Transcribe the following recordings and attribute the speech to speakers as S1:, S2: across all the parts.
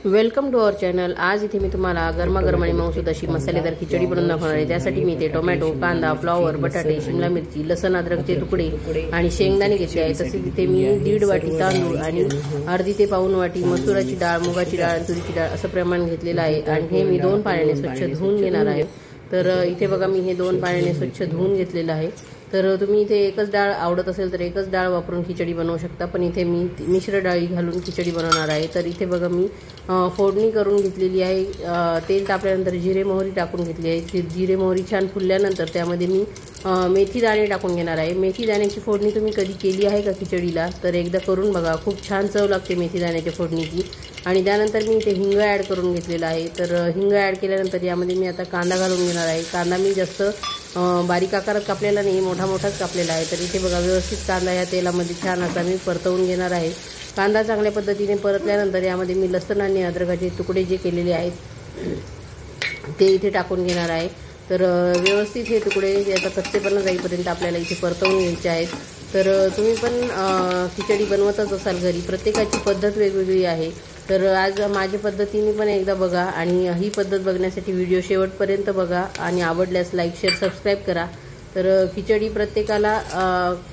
S1: Welcome to our channel. आज इथे मी तुम्हाला गरमागरम आणि मऊसूद अशी मसालेदार खिचडी बनवून दाखवणार आहे। त्यासाठी मी इथे टोमॅटो, कांदा, फ्लॉवर, बटाटे, शिमला मिरची, लसण, अद्रकचे तुकडे आणि शेंगदाणे घेतले आहे। तसेच इथे मी 1.5 वाटी तांदूळ आणि अर्धी ते पाऊण वाटी मसुराची डाळ, मुगाची डाळ आणि तुरीची डाळ असं प्रमाण घेतलेलं आहे आणि हे मी 2 पाण्याने स्वच्छ धुवून घेणार आहे। तर इथे बघा मी हे 2 पाण्याने स्वच्छ धुवून घेतलेलं आहे। तर तुम्ही इथे एकच डाळ आवडत असेल तर एकच डाळ वापरून खिचडी बनवू शकता, पण इथे मी मिश्र डाळी घालून खिचडी बनवणार आहे। तर इथे बघा मी फोडणी करून घेतलेली आहे। तेल तापल्यानंतर जिरे मोहरी टाकून घेतली आहे। जिरे मोहरी छान फुलल्यानंतर त्यामध्ये मी मेथी दाणे टाकून घेणार आहे। मेथी दाण्याची फोडणी तुम्ही कधी केली आहे का खिचडीला? तर एकदा करून बघा, खूप छान चव लागते मेथी दाण्याच्या फोडणीची। आणि त्यानंतर मी इथे हिंग ॲड करून घेतलेला आहे। तर हिंग ॲड केल्यानंतर यामध्ये मी आता कांदा घालून घेणार आहे। कांदा मी जास्त बारीक आकारात कापलेला नाही, मोठाच कापलेला आहे। तर इथे बघा व्यवस्थित कांदा या तेलामध्ये छान असा मी परतवून घेणार आहे। कांदा चांगल्या पद्धतीने परतल्यानंतर यामध्ये मी लसण आणि अद्रकाचे तुकडे जे केलेले आहेत ते इथे टाकून घेणार आहे। तर व्यवस्थित हे तुकडे याचा कच्चेपणा जाईपर्यंत आपल्याला इथे परतवून घ्यायचे आहेत। तर तुम्ही पण खिचडी बनवतच असाल घरी, प्रत्येकाची पद्धत वेगवेगळी आहे। तर आज माझ्या पद्धतीने पण एकदा बघा आणि ही पद्धत बघण्यासाठी व्हिडिओ शेवटपर्यंत बघा आणि आवडल्यास लाईक, शेअर, सबस्क्राईब करा। तर खिचडी प्रत्येकाला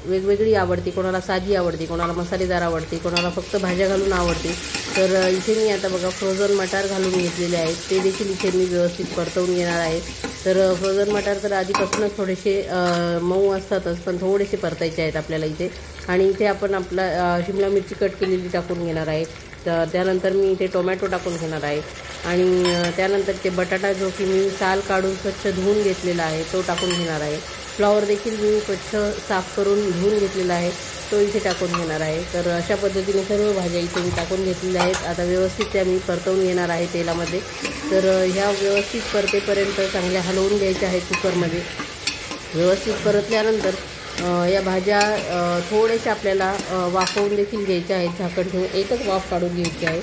S1: वेगवेगळी आवडते, कोणाला साधी आवडते, कोणाला मसालेदार आवडते, कोणाला फक्त भाज्या घालून आवडते। तर इथे मी आता बघा फ्रोझन मटार घालून घेतलेले आहेत, ते देखील इथे मी व्यवस्थित परतवून घेणार आहे। तर फ्रोझन मटार तर आधीपासूनच थोडेसे मऊ असतातच, पण थोडेसे परतायचे आहेत आपल्याला इथे। आणि इथे आपण आपला शिमला मिरची कट केलेली टाकून घेणार आहे। तर त्यानंतर मी इथे टोमॅटो टाकून घेणार आहे आणि त्यानंतर ते बटाटा जो की मी साल काढून स्वच्छ धुवून घेतलेला आहे तो टाकून घेणार आहे। फ्लॉवर देखील मी स्वच्छ साफ करून धुवून घेतलेला आहे, तो इथे टाकून घेणार आहे। तर अशा पद्धतीने सर्व भाज्या इथे मी टाकून घेतलेल्या आहेत। आता व्यवस्थित त्या मी परतवून घेणार आहे तेलामध्ये। तर ह्या व्यवस्थित परतेपर्यंत चांगल्या हलवून घ्यायच्या आहेत कुकरमध्ये। व्यवस्थित परतल्यानंतर या भाज्या थोड्याशा आपल्याला वाफवून देखील घ्यायच्या आहेत, झाकण ठेवून एकच वाफ काढून घ्यायची आहे।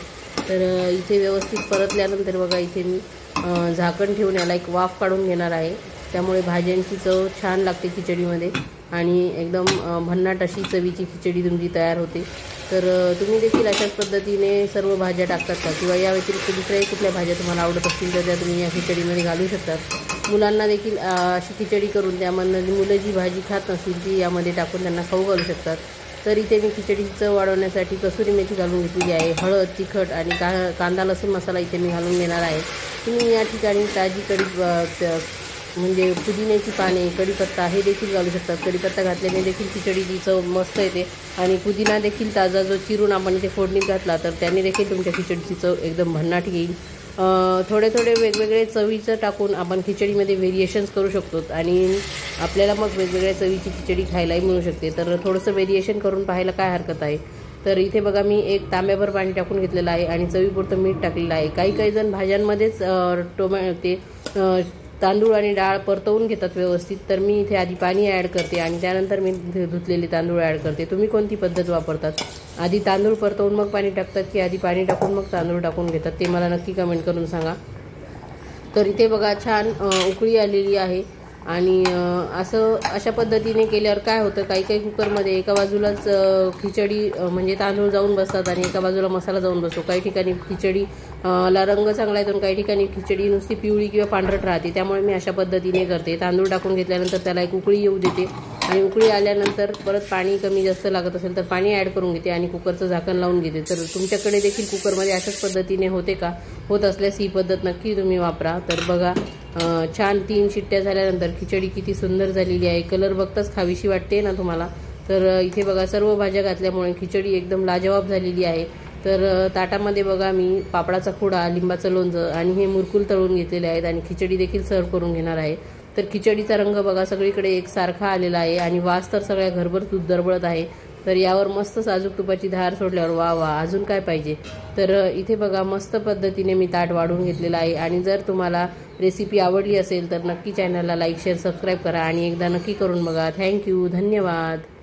S1: तर इथे व्यवस्थित परतल्यानंतर बघा इथे मी झाकण ठेवून याला एक वाफ काढून घेणार आहे। त्यामुळे भाज्यांची चव छान लागते खिचडीमध्ये आणि एकदम भन्नाट अशी चवीची खिचडी तुमची तयार होते। तर तुम्ही देखील अशाच पद्धतीने सर्व भाज्या टाकतात का, किंवा या व्यतिरिक्त दुसऱ्याही कुठल्या भाज्या तुम्हाला आवडत असतील तर त्या तुम्ही या खिचडीमध्ये घालू शकतात। मुलांना देखील अशी खिचडी करून त्यामधून मुलं जी भाजी खात नसतील ती यामध्ये टाकून त्यांना खाऊ घालू शकतात। तर इथे मी खिचडीची चव वाढवण्यासाठी कसुरी मेथी घालून घेतलेली आहे। हळद, तिखट आणि कांदा लसूण मसाला इथे मी घालून घेणार आहे। तुम्ही या ठिकाणी ताजी कढी म्हणजे पुदिन्याची पाने, कढीपत्ता हे देखील घालू शकतात। कढीपत्ता घातल्याने देखील खिचडीची चव मस्त येते आणि पुदिना देखील ताजा जो चिरून आपण इथे फोडणीत घातला तर त्याने देखील तुमच्या खिचडीची चव एकदम भन्नाट येईल। थोडे वेगवेगळे चवीचं टाकून आपण खिचडीमध्ये व्हेरिएशन्स करू शकतो आणि आपल्याला मग वेगवेगळ्या चवीची खिचडी खायलाही मिळू शकते। तर थोडंसं व्हेरिएशन करून पाहायला काय हरकत आहे। तर इथे बघा मी 1 तांब्याभर पाणी टाकून घेतलेलं आहे आणि चवीपुरतं मीठ टाकलेलं आहे। काही जण भाज्यांमध्येच तांदूळ आणि डाळ परतवून घेतात व्यवस्थित, तर मी इथे आधी पाणी ॲड करते आणि त्यानंतर मी धुतलेले तांदूळ ॲड करते। तुम्ही कोणती पद्धत वापरतात? आधी तांदूळ परतवून मग पाणी टाकतात की आधी पाणी टाकून मग तांदूळ टाकून घेतात? ते मला नक्की कमेंट करून सांगा। तर इथे बघा छान उकळी आलेली आहे आणि अशा पद्धतीने केल्यावर काय होतं, काही कुकरमध्ये एका बाजूलाच खिचडी म्हणजे तांदूळ जाऊन बसतात आणि एका बाजूला मसाला जाऊन बसतो। काही ठिकाणी खिचडी ला रंग चांगला येतो, काही ठिकाणी खिचडी नुसती पिवळी किंवा पांढरट राहते। त्यामुळे मी अशा पद्धतीने करते। तांदूळ टाकून घेतल्यानंतर त्याला एक उकळी येऊ देते आणि उकळी आल्यानंतर परत पाणी कमी जास्त लागत असेल तर पाणी ॲड करून घेते आणि कुकरचं झाकण लावून घेते। तर तुमच्याकडे देखील कुकरमध्ये अशाच पद्धतीने होते का? होत असल्यास ही पद्धत नक्की तुम्ही वापरा। तर बघा छान 3 शिट्ट्या झाल्यानंतर खिचडी किती सुंदर झालेली आहे। कलर बघताच खावीशी वाटते ना तुम्हाला? तर इथे बघा सर्व भाज्या घातल्यामुळे खिचडी एकदम लाजवाब झालेली आहे। तर ताटामध्ये बघा मी पापडाचा खुडा, लिंबाचं लोणचं आणि हे मुरकुल तळून घेतलेले आहेत आणि खिचडी देखील सर्व करून घेणार आहे। तर खिचडीचा रंग बघा सगळीकडे एकसारखा आलेला आहे आणि वास तर सगळ्या घरभर दरवळत आहे। तर यावर मस्त साजूक तुपाची धार सोडल्यावर वा अजून काय पाहिजे। तर इथे बघा मस्त पद्धतीने मी ताट वाढून घेतलेलं आहे आणि जर तुम्हाला रेसिपी आवडली असेल तर नक्की चॅनलला लाईक, शेअर, सबस्क्राईब करा आणि एकदा नक्की करून बघा। थँक्यू, धन्यवाद।